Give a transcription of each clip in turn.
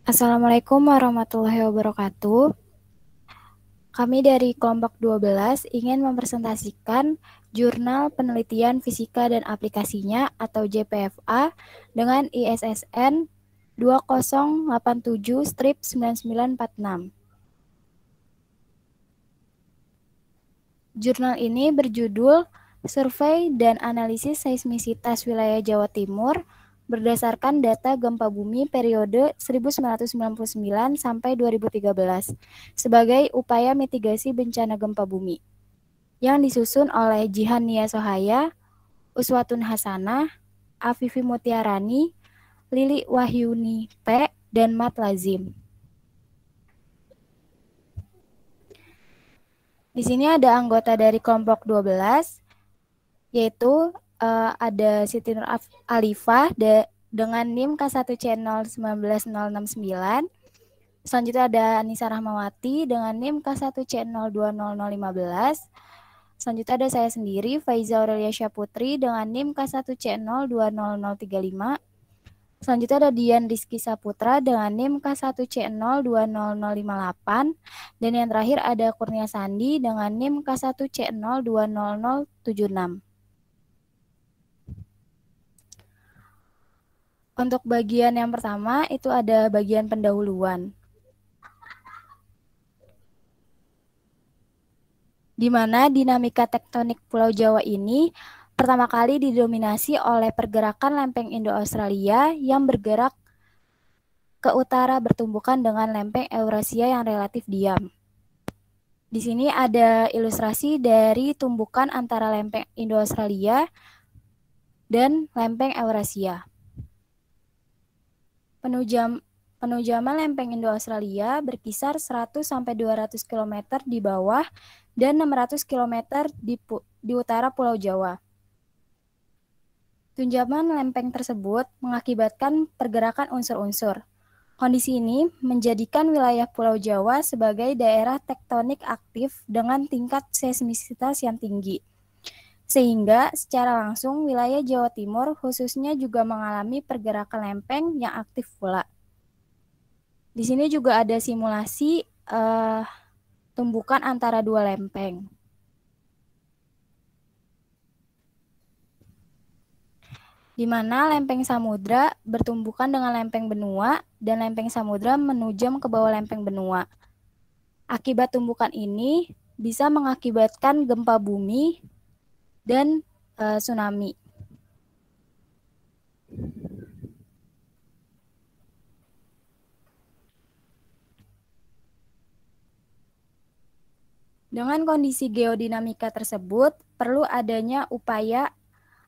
Assalamualaikum warahmatullahi wabarakatuh. Kami dari kelompok 12 ingin mempresentasikan Jurnal Penelitian Fisika dan Aplikasinya atau JPFA dengan ISSN 2087-9946. Jurnal ini berjudul Survei dan Analisis Seismisitas Wilayah Jawa Timur berdasarkan data gempa bumi periode 1999 sampai 2013 sebagai upaya mitigasi bencana gempa bumi yang disusun oleh Jihan Nia Sohaya, Uswatun Hasanah, Afifi Mutiarani, Lili Wahyuni P, dan Mat Lazim. Di sini ada anggota dari kelompok 12, yaitu ada Siti Nur Alifah dengan NIM K1C0190069. Selanjutnya ada Anissa Rahmawati dengan NIM K1C020015. Selanjutnya ada saya sendiri, Faiza Aurelia Syaputri dengan NIM K1C020035. Selanjutnya ada Dian Rizky Saputra dengan NIM K1C020058. Dan yang terakhir ada Kurnia Sandi dengan NIM K1C020076. Untuk bagian yang pertama itu ada bagian pendahuluan, di mana dinamika tektonik Pulau Jawa ini pertama kali didominasi oleh pergerakan lempeng Indo-Australia yang bergerak ke utara bertumbukan dengan lempeng Eurasia yang relatif diam. Di sini ada ilustrasi dari tumbukan antara lempeng Indo-Australia dan lempeng Eurasia. Penujaman lempeng Indo-Australia berkisar 100-200 km di bawah dan 600 km di utara Pulau Jawa. Tunjaman lempeng tersebut mengakibatkan pergerakan unsur-unsur. Kondisi ini menjadikan wilayah Pulau Jawa sebagai daerah tektonik aktif dengan tingkat seismisitas yang tinggi. Sehingga secara langsung wilayah Jawa Timur khususnya juga mengalami pergerakan lempeng yang aktif pula. Di sini juga ada simulasi tumbukan antara dua lempeng. Di mana lempeng samudra bertumbukan dengan lempeng benua dan lempeng samudra menujam ke bawah lempeng benua. Akibat tumbukan ini bisa mengakibatkan gempa bumi dan tsunami. Dengan kondisi geodinamika tersebut, perlu adanya upaya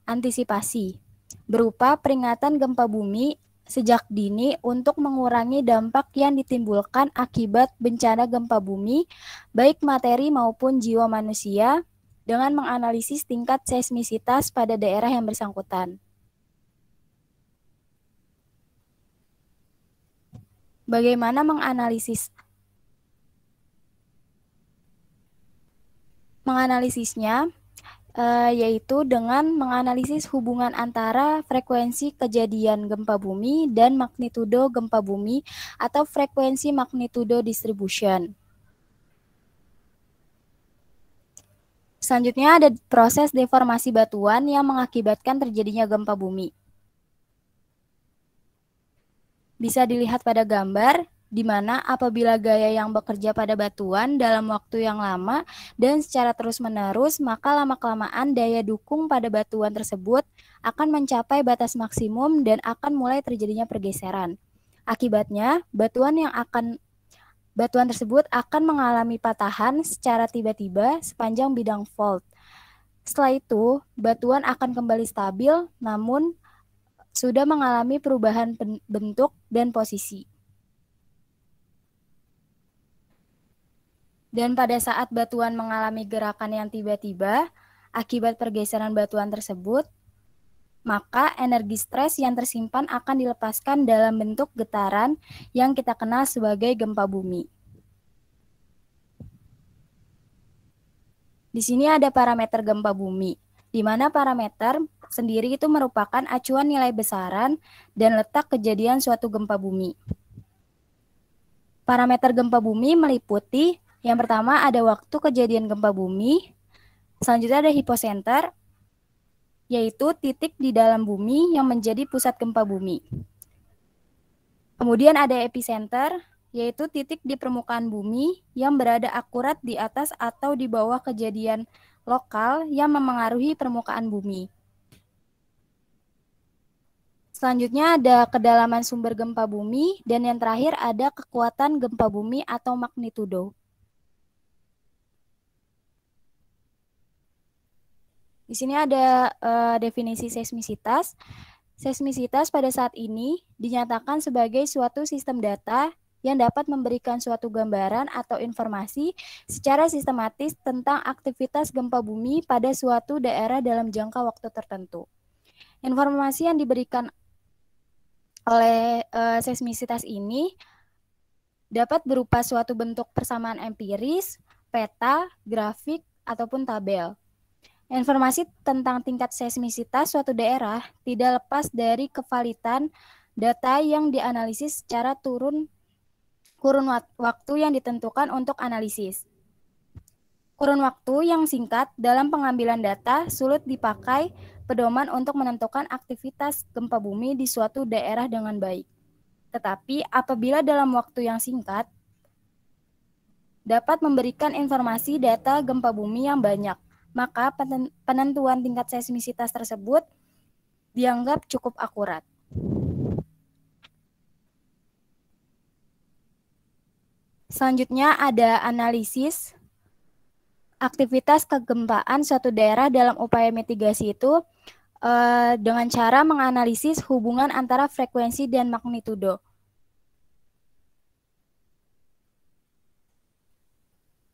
antisipasi berupa peringatan gempa bumi sejak dini untuk mengurangi dampak yang ditimbulkan akibat bencana gempa bumi, baik materi maupun jiwa manusia, dengan menganalisis tingkat seismisitas pada daerah yang bersangkutan. Bagaimana menganalisisnya? Yaitu dengan menganalisis hubungan antara frekuensi kejadian gempa bumi dan magnitudo gempa bumi atau frekuensi magnitudo distribution. Selanjutnya ada proses deformasi batuan yang mengakibatkan terjadinya gempa bumi. Bisa dilihat pada gambar, di mana apabila gaya yang bekerja pada batuan dalam waktu yang lama dan secara terus-menerus, maka lama-kelamaan daya dukung pada batuan tersebut akan mencapai batas maksimum dan akan mulai terjadinya pergeseran. Akibatnya, batuan tersebut akan mengalami patahan secara tiba-tiba sepanjang bidang fault. Setelah itu, batuan akan kembali stabil, namun sudah mengalami perubahan bentuk dan posisi. Dan pada saat batuan mengalami gerakan yang tiba-tiba, akibat pergeseran batuan tersebut, maka energi stres yang tersimpan akan dilepaskan dalam bentuk getaran yang kita kenal sebagai gempa bumi. Di sini ada parameter gempa bumi, di mana parameter sendiri itu merupakan acuan nilai besaran dan letak kejadian suatu gempa bumi. Parameter gempa bumi meliputi yang pertama ada waktu kejadian gempa bumi, selanjutnya ada hipocenter, yaitu titik di dalam bumi yang menjadi pusat gempa bumi. Kemudian ada epicenter, yaitu titik di permukaan bumi yang berada akurat di atas atau di bawah kejadian lokal yang memengaruhi permukaan bumi. Selanjutnya ada kedalaman sumber gempa bumi, dan yang terakhir ada kekuatan gempa bumi atau magnitudo. Di sini ada definisi seismisitas. Seismisitas pada saat ini dinyatakan sebagai suatu sistem data yang dapat memberikan suatu gambaran atau informasi secara sistematis tentang aktivitas gempa bumi pada suatu daerah dalam jangka waktu tertentu. Informasi yang diberikan oleh seismisitas ini dapat berupa suatu bentuk persamaan empiris, peta, grafik, ataupun tabel. Informasi tentang tingkat seismisitas suatu daerah tidak lepas dari kevalitan data yang dianalisis secara kurun waktu yang ditentukan untuk analisis. Kurun waktu yang singkat dalam pengambilan data sulit dipakai pedoman untuk menentukan aktivitas gempa bumi di suatu daerah dengan baik. Tetapi apabila dalam waktu yang singkat dapat memberikan informasi data gempa bumi yang banyak, maka penentuan tingkat seismisitas tersebut dianggap cukup akurat. Selanjutnya ada analisis aktivitas kegempaan suatu daerah dalam upaya mitigasi itu dengan cara menganalisis hubungan antara frekuensi dan magnitudo.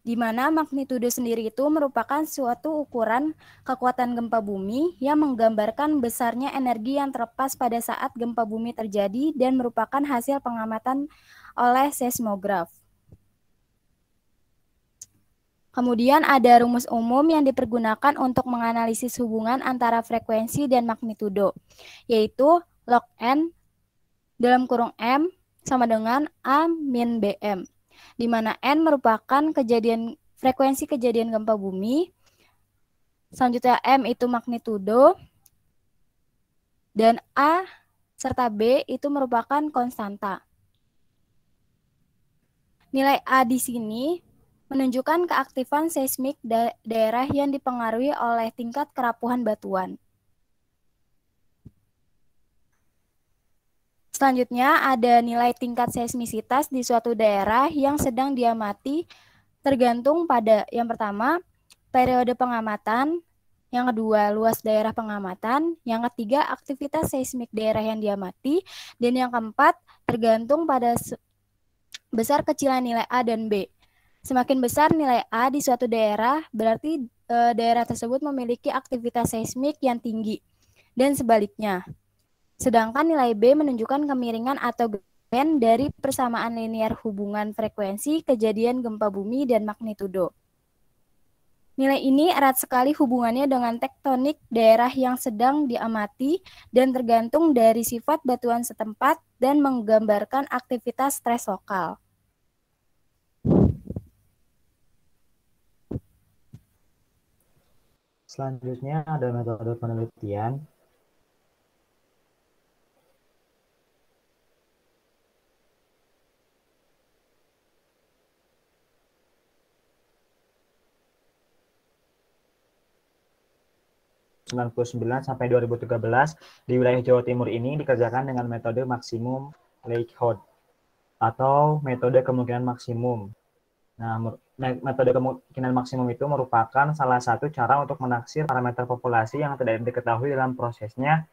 Di mana magnitudo sendiri itu merupakan suatu ukuran kekuatan gempa bumi yang menggambarkan besarnya energi yang terlepas pada saat gempa bumi terjadi dan merupakan hasil pengamatan oleh seismograf. Kemudian ada rumus umum yang dipergunakan untuk menganalisis hubungan antara frekuensi dan magnitudo, yaitu log N dalam kurung M sama dengan A min BM, di mana N merupakan frekuensi kejadian gempa bumi, selanjutnya M itu magnitudo, dan A serta B itu merupakan konstanta. Nilai A di sini menunjukkan keaktifan seismik daerah yang dipengaruhi oleh tingkat kerapuhan batuan. Selanjutnya ada nilai tingkat seismisitas di suatu daerah yang sedang diamati tergantung pada yang pertama, periode pengamatan, yang kedua, luas daerah pengamatan, yang ketiga, aktivitas seismik daerah yang diamati, dan yang keempat, tergantung pada besar kecilan nilai A dan B. Semakin besar nilai A di suatu daerah, berarti daerah tersebut memiliki aktivitas seismik yang tinggi, dan sebaliknya. Sedangkan nilai B menunjukkan kemiringan atau gradien dari persamaan linear hubungan frekuensi kejadian gempa bumi dan magnitudo. Nilai ini erat sekali hubungannya dengan tektonik daerah yang sedang diamati dan tergantung dari sifat batuan setempat dan menggambarkan aktivitas stres lokal. Selanjutnya ada metode penelitian. sampai 2013 di wilayah Jawa Timur ini dikerjakan dengan metode maksimum Likelihood atau metode kemungkinan maksimum. Nah, metode kemungkinan maksimum itu merupakan salah satu cara untuk menaksir parameter populasi yang tidak diketahui dalam prosesnya.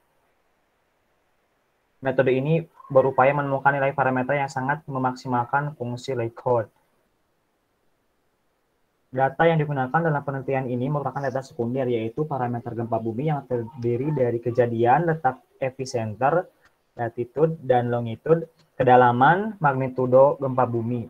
Metode ini berupaya menemukan nilai parameter yang sangat memaksimalkan fungsi likelihood. Data yang digunakan dalam penelitian ini merupakan data sekunder, yaitu parameter gempa bumi yang terdiri dari kejadian, letak epicenter, latitude dan longitude, kedalaman, magnitudo gempa bumi.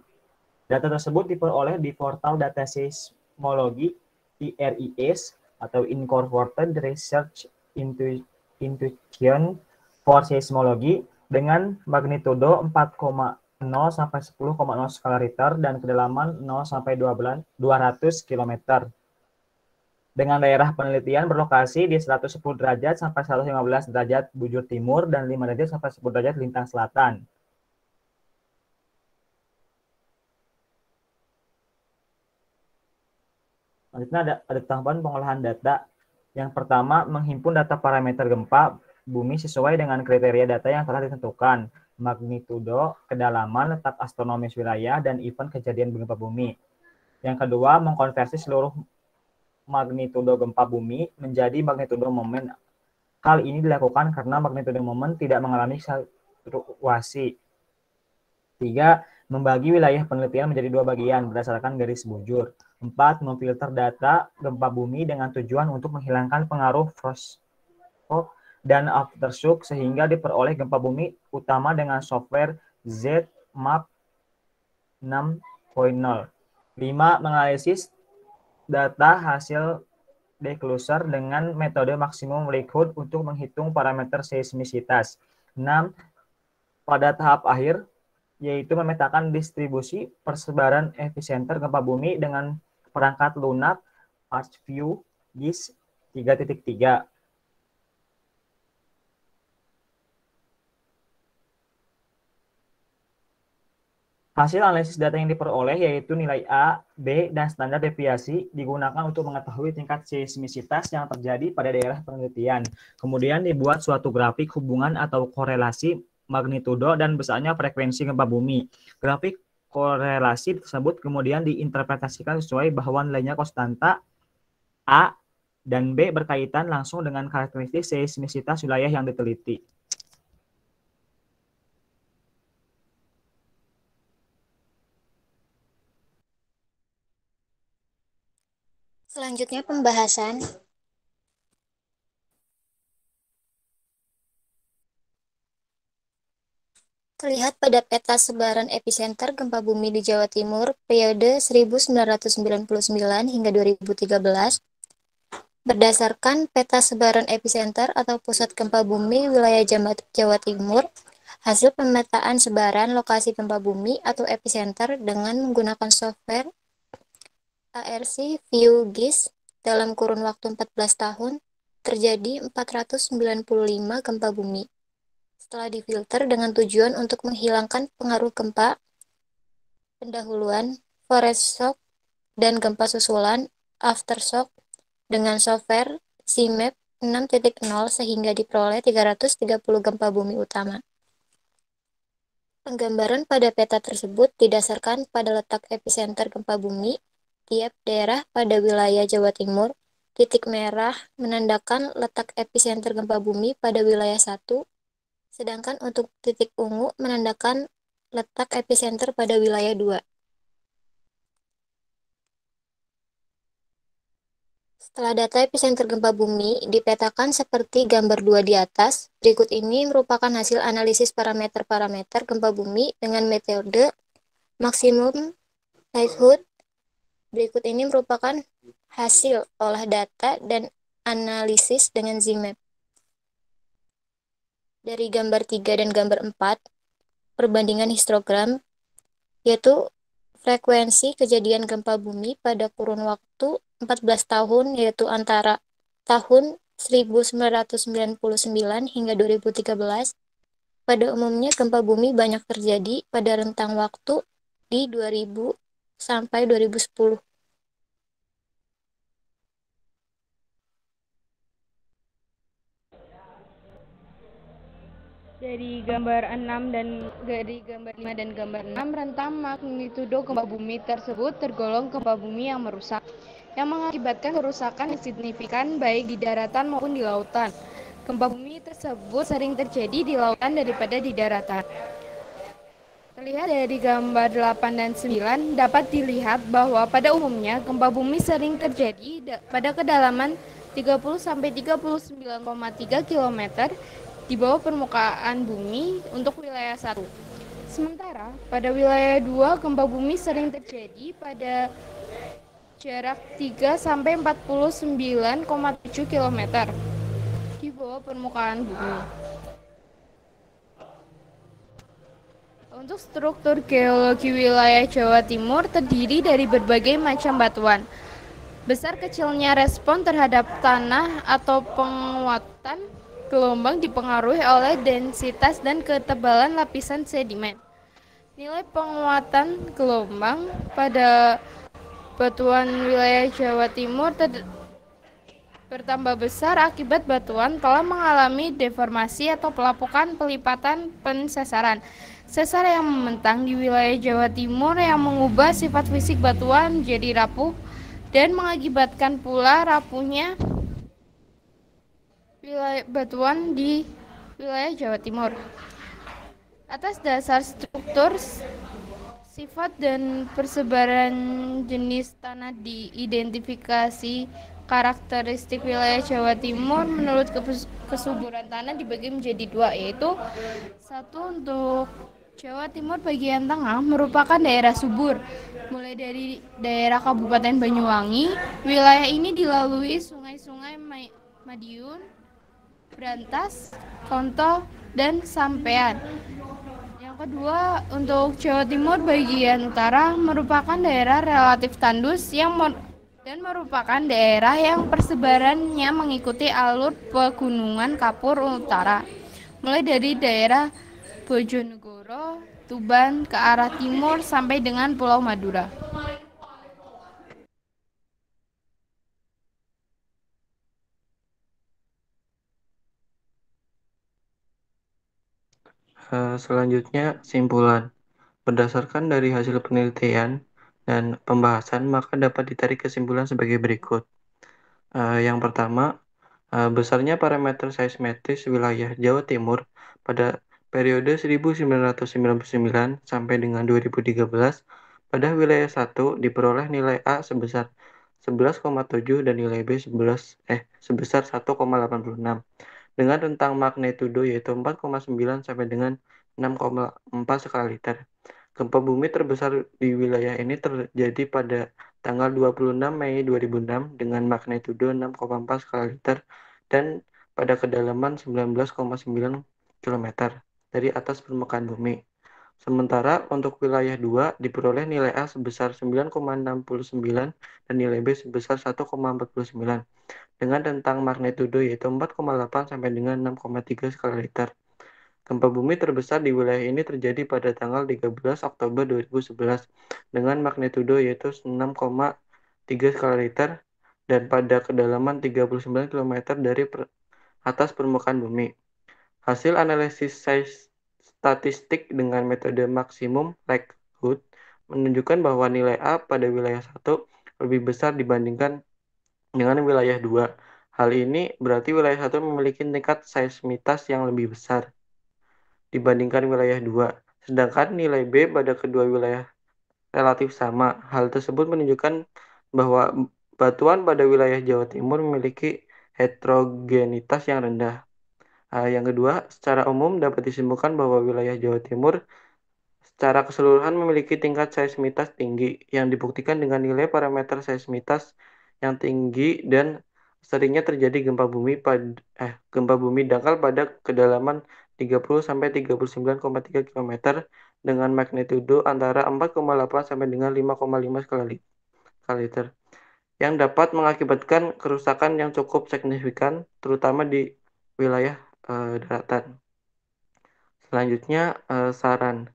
Data tersebut diperoleh di portal data seismologi IRIS atau Incorporated Research Institution for Seismology dengan magnitudo 4,6 0 sampai 10,0 skala Richter dan kedalaman 0 sampai 200 km. Dengan daerah penelitian berlokasi di 110 derajat sampai 115 derajat bujur timur dan 5 derajat sampai 10 derajat lintang selatan. Selanjutnya ada tahapan pengolahan data. Yang pertama, menghimpun data parameter gempa bumi sesuai dengan kriteria data yang telah ditentukan, magnitudo, kedalaman, letak astronomis wilayah, dan event kejadian gempa bumi. Yang kedua, mengkonversi seluruh magnitudo gempa bumi menjadi magnitudo momen. Hal ini dilakukan karena magnitudo momen tidak mengalami fluktuasi. 3. Membagi wilayah penelitian menjadi 2 bagian berdasarkan garis bujur. 4. Memfilter data gempa bumi dengan tujuan untuk menghilangkan pengaruh frost dan aftershock sehingga diperoleh gempa bumi utama dengan software ZMAP 6.0. 5. Menganalisis data hasil declosure dengan metode maksimum likelihood untuk menghitung parameter seismisitas. 6. Pada tahap akhir, yaitu memetakan distribusi persebaran epicenter gempa bumi dengan perangkat lunak ArcView GIS 3.3. Hasil analisis data yang diperoleh yaitu nilai A, B, dan standar deviasi digunakan untuk mengetahui tingkat seismisitas yang terjadi pada daerah penelitian. Kemudian dibuat suatu grafik hubungan atau korelasi magnitudo dan besarnya frekuensi gempa bumi. Grafik korelasi tersebut kemudian diinterpretasikan sesuai bahwa nilainya konstanta A dan B berkaitan langsung dengan karakteristik seismisitas wilayah yang diteliti. Selanjutnya pembahasan terlihat pada peta sebaran epicenter gempa bumi di Jawa Timur periode 1999 hingga 2013. Berdasarkan peta sebaran epicenter atau pusat gempa bumi wilayah Jawa Timur, hasil pemetaan sebaran lokasi gempa bumi atau epicenter dengan menggunakan software ArcView GIS dalam kurun waktu 14 tahun, terjadi 495 gempa bumi. Setelah difilter dengan tujuan untuk menghilangkan pengaruh gempa pendahuluan, forest shock, dan gempa susulan, aftershock, dengan software ZMAP 6.0 sehingga diperoleh 330 gempa bumi utama. Penggambaran pada peta tersebut didasarkan pada letak epicenter gempa bumi tiap daerah pada wilayah Jawa Timur. Titik merah menandakan letak epicenter gempa bumi pada wilayah 1, sedangkan untuk titik ungu menandakan letak epicenter pada wilayah 2. Setelah data epicenter gempa bumi dipetakan seperti gambar 2 di atas, berikut ini merupakan hasil analisis parameter-parameter gempa bumi dengan metode maksimum likelihood. Berikut ini merupakan hasil olah data dan analisis dengan ZMAP. Dari gambar 3 dan gambar 4, perbandingan histogram, yaitu frekuensi kejadian gempa bumi pada kurun waktu 14 tahun, yaitu antara tahun 1999 hingga 2013. Pada umumnya gempa bumi banyak terjadi pada rentang waktu di 2000 sampai 2010. Dari gambar 6 dan dari gambar 5 dan gambar 6, rentang magnitudo gempa bumi tersebut tergolong gempa bumi yang merusak, yang mengakibatkan kerusakan yang signifikan baik di daratan maupun di lautan. Gempa bumi tersebut sering terjadi di lautan daripada di daratan. Terlihat dari gambar 8 dan 9, dapat dilihat bahwa pada umumnya gempa bumi sering terjadi pada kedalaman 30-39,3 km di bawah permukaan bumi untuk wilayah 1. Sementara pada wilayah 2, gempa bumi sering terjadi pada jarak 3-49,7 km di bawah permukaan bumi. Untuk struktur geologi wilayah Jawa Timur terdiri dari berbagai macam batuan. Besar kecilnya respon terhadap tanah atau penguatan gelombang dipengaruhi oleh densitas dan ketebalan lapisan sedimen. Nilai penguatan gelombang pada batuan wilayah Jawa Timur bertambah besar akibat batuan telah mengalami deformasi atau pelapukan pelipatan pensesaran. Sesar yang membentang di wilayah Jawa Timur yang mengubah sifat fisik batuan jadi rapuh dan mengakibatkan pula rapuhnya wilayah batuan di wilayah Jawa Timur. Atas dasar struktur, sifat dan persebaran jenis tanah diidentifikasi karakteristik wilayah Jawa Timur menurut kesuburan tanah dibagi menjadi dua, yaitu satu untuk Jawa Timur bagian tengah merupakan daerah subur. Mulai dari daerah Kabupaten Banyuwangi, wilayah ini dilalui sungai-sungai Madiun, Brantas, Konto, dan Sampean. Yang kedua, untuk Jawa Timur bagian utara merupakan daerah relatif tandus dan merupakan daerah yang persebarannya mengikuti alur pegunungan Kapur Utara, mulai dari daerah Bojonegoro, Tuban ke arah timur sampai dengan Pulau Madura. Selanjutnya, simpulan. Berdasarkan dari hasil penelitian dan pembahasan, maka dapat ditarik kesimpulan sebagai berikut. Yang pertama, besarnya parameter seismetris wilayah Jawa Timur pada periode 1999 sampai dengan 2013 pada wilayah 1 diperoleh nilai A sebesar 11,7 dan nilai B sebesar 1,86 dengan rentang magnitudo yaitu 4,9 sampai dengan 6,4 skala Richter. Gempa bumi terbesar di wilayah ini terjadi pada tanggal 26 Mei 2006 dengan magnitudo 6,4 skala Richter dan pada kedalaman 19,9 km dari atas permukaan bumi. Sementara untuk wilayah 2 diperoleh nilai A sebesar 9,69 dan nilai B sebesar 1,49 dengan rentang magnitudo yaitu 4,8 sampai dengan 6,3 skala Richter. Gempa bumi terbesar di wilayah ini terjadi pada tanggal 13 Oktober 2011 dengan magnitudo yaitu 6,3 skala Richter dan pada kedalaman 39 km dari atas permukaan bumi. Hasil analisis statistik dengan metode maksimum likelihood menunjukkan bahwa nilai A pada wilayah 1 lebih besar dibandingkan dengan wilayah 2. Hal ini berarti wilayah 1 memiliki tingkat seismitas yang lebih besar dibandingkan wilayah 2. Sedangkan nilai B pada kedua wilayah relatif sama. Hal tersebut menunjukkan bahwa batuan pada wilayah Jawa Timur memiliki heterogenitas yang rendah. Yang kedua, secara umum dapat disimpulkan bahwa wilayah Jawa Timur secara keseluruhan memiliki tingkat seismitas tinggi yang dibuktikan dengan nilai parameter seismitas yang tinggi dan seringnya terjadi gempa bumi dangkal pada kedalaman 30 sampai 39,3 km dengan magnitudo antara 4,8 sampai dengan 5,5 skala Richter yang dapat mengakibatkan kerusakan yang cukup signifikan terutama di wilayah daratan. Selanjutnya, saran.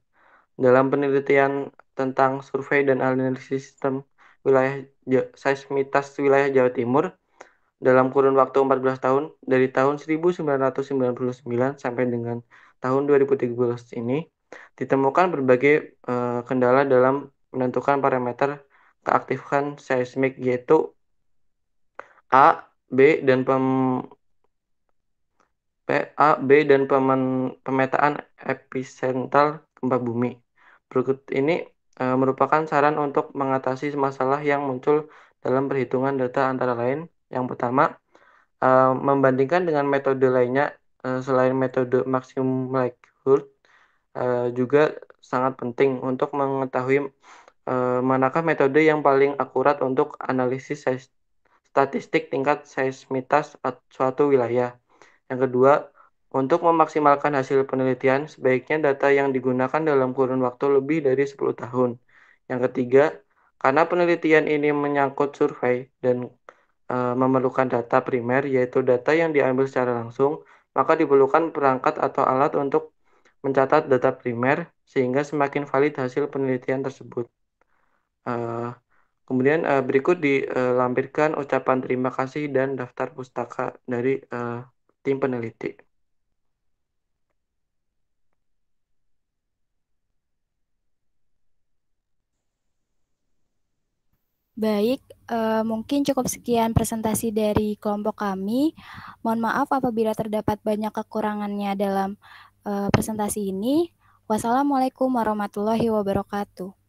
Dalam penelitian tentang survei dan analisis sistem wilayah seismitas wilayah Jawa Timur dalam kurun waktu 14 tahun dari tahun 1999 sampai dengan tahun 2013 ini ditemukan berbagai kendala dalam menentukan parameter keaktifan seismik yaitu A, B dan pemetaan epicentral gempa bumi. Berikut ini merupakan saran untuk mengatasi masalah yang muncul dalam perhitungan data antara lain. Yang pertama, membandingkan dengan metode lainnya selain metode maksimum likelihood juga sangat penting untuk mengetahui manakah metode yang paling akurat untuk analisis statistik tingkat seismitas suatu wilayah. Yang kedua, Untuk memaksimalkan hasil penelitian, sebaiknya data yang digunakan dalam kurun waktu lebih dari 10 tahun. Yang ketiga, karena penelitian ini menyangkut survei dan memerlukan data primer, yaitu data yang diambil secara langsung, maka diperlukan perangkat atau alat untuk mencatat data primer, sehingga semakin valid hasil penelitian tersebut. Kemudian berikut dilampirkan ucapan terima kasih dan daftar pustaka dari tim peneliti. Baik, mungkin cukup sekian presentasi dari kelompok kami. Mohon maaf apabila terdapat banyak kekurangannya dalam presentasi ini. Wassalamualaikum warahmatullahi wabarakatuh.